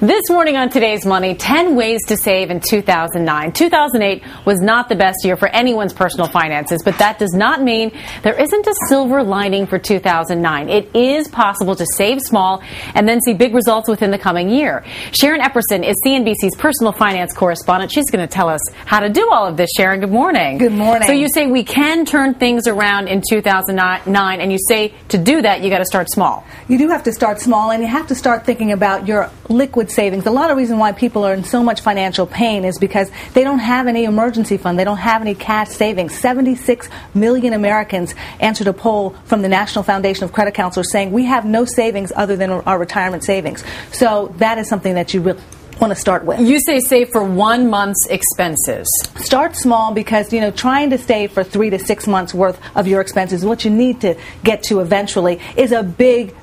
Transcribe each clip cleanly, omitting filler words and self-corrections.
This morning on Today's Money, 10 ways to save in 2009. 2008 was not the best year for anyone's personal finances, but that does not mean there isn't a silver lining for 2009. It is possible to save small and then see big results within the coming year. Sharon Epperson is CNBC's personal finance correspondent. She's going to tell us how to do all of this. Sharon, good morning. Good morning. So you say we can turn things around in 2009, and you say to do that, you got to start small. You do have to start small, and you have to start thinking about your liquid savings. A lot of reason why people are in so much financial pain is because they don't have any emergency fund. They don't have any cash savings. 76 million Americans answered a poll from the National Foundation of Credit Counselors saying we have no savings other than our retirement savings. So that is something that you really want to start with. You say save for 1 month's expenses. Start small because, trying to save for 3 to 6 months worth of your expenses, what you need to get to eventually, is a big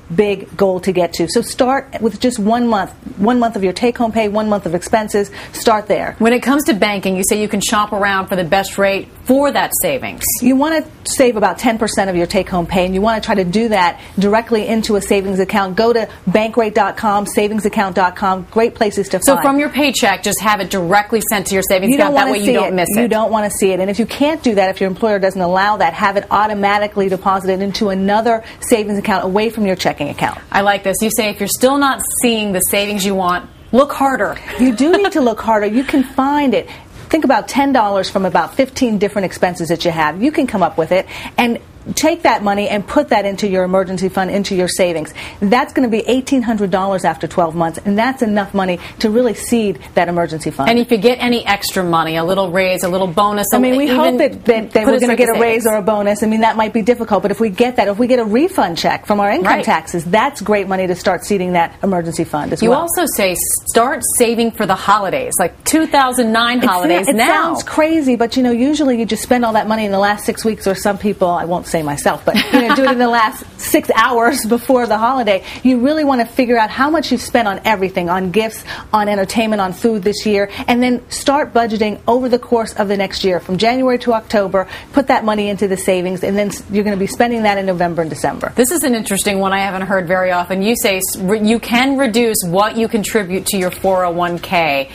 goal to get to. So start with just 1 month. 1 month of your take-home pay, 1 month of expenses. Start there. When it comes to banking, you say you can shop around for the best rate for that savings. You want to save about 10% of your take-home pay, and you want to try to do that directly into a savings account. Go to bankrate.com, savingsaccount.com. Great places to find. So from your paycheck, just have it directly sent to your savings account. That way you don't miss it. You don't want to see it. And if you can't do that, if your employer doesn't allow that, have it automatically deposited into another savings account away from your checking account. I like this. You say if you're still not seeing the savings you want, look harder. You do need to look harder. You can find it. Think about $10 from about 15 different expenses that you have. You can come up with it and take that money and put that into your emergency fund, into your savings. That's going to be $1,800 after 12 months, and that's enough money to really seed that emergency fund. And if you get any extra money, a little raise, a little bonus, we hope that we're going to get a raise or a bonus. That might be difficult, but if we get that, if we get a refund check from our income taxes, that's great money to start seeding that emergency fund as well. You also say start saving for the holidays, like 2009 holidays now. It sounds crazy, but usually you just spend all that money in the last 6 weeks, or some people, I won't say myself, but do it in the last 6 hours before the holiday. You really want to figure out how much you've spent on everything, on gifts, on entertainment, on food this year, and then start budgeting over the course of the next year. From January to October, put that money into the savings, and then you're going to be spending that in November and December. This is an interesting one I haven't heard very often. You say you can reduce what you contribute to your 401k.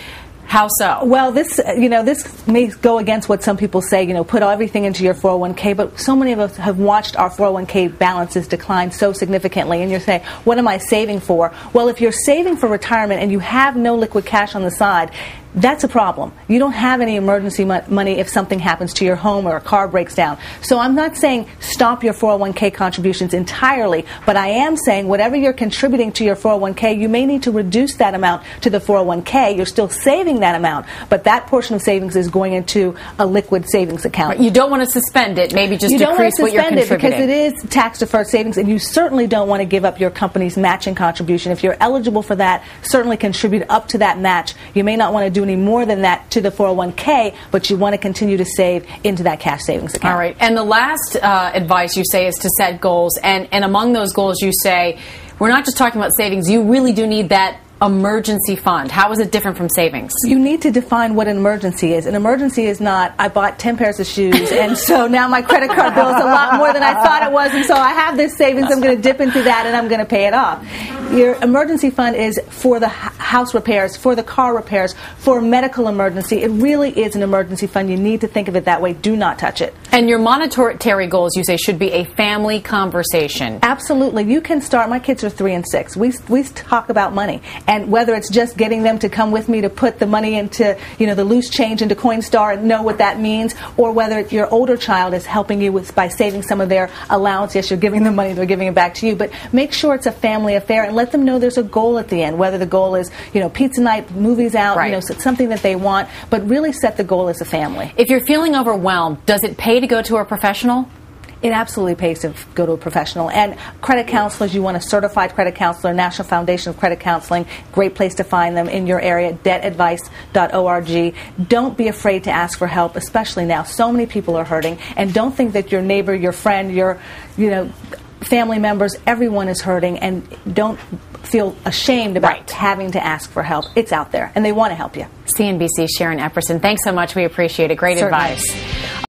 How so? Well, this may go against what some people say, put everything into your 401k, but so many of us have watched our 401k balances decline so significantly, and you're saying, what am I saving for? Well, if you're saving for retirement and you have no liquid cash on the side, that's a problem. You don't have any emergency money if something happens to your home or a car breaks down. So I'm not saying stop your 401k contributions entirely, but I am saying whatever you're contributing to your 401k, you may need to reduce that amount to the 401k. You're still saving that amount, but that portion of savings is going into a liquid savings account. You don't want to suspend it, maybe just decrease what you're contributing. You don't want to suspend it because it is tax-deferred savings, and you certainly don't want to give up your company's matching contribution. If you're eligible for that, certainly contribute up to that match. You may not want to do any more than that to the 401k, but you want to continue to save into that cash savings account. All right. And the last advice you say is to set goals. And among those goals you say, we're not just talking about savings. You really do need that emergency fund. How is it different from savings? You need to define what an emergency is. An emergency is not, I bought 10 pairs of shoes, and so now my credit card bill is a lot more than I thought it was, and so I have this savings, I'm going to dip into that, and I'm going to pay it off. Your emergency fund is for the house repairs, for the car repairs, for a medical emergency. It really is an emergency fund. You need to think of it that way. Do not touch it. And your monetary goals, you say, should be a family conversation. Absolutely. You can start. My kids are 3 and 6. We talk about money. And whether it's just getting them to come with me to put the money into, the loose change into Coinstar and know what that means, or whether your older child is helping you by saving some of their allowance. Yes, you're giving them money, they're giving it back to you. But make sure it's a family affair and let them know there's a goal at the end, whether the goal is, pizza night, movies out, something that they want, but really set the goal as a family. If you're feeling overwhelmed, does it pay to go to a professional? It absolutely pays to go to a professional. And credit counselors, you want a certified credit counselor, National Foundation of Credit Counseling, great place to find them in your area, debtadvice.org. Don't be afraid to ask for help, especially now. So many people are hurting. And don't think that your neighbor, your friend, your, family members, everyone is hurting, and don't feel ashamed about having to ask for help. It's out there, and they want to help you. CNBC's Sharon Epperson, thanks so much. We appreciate it. Great Certainly. advice.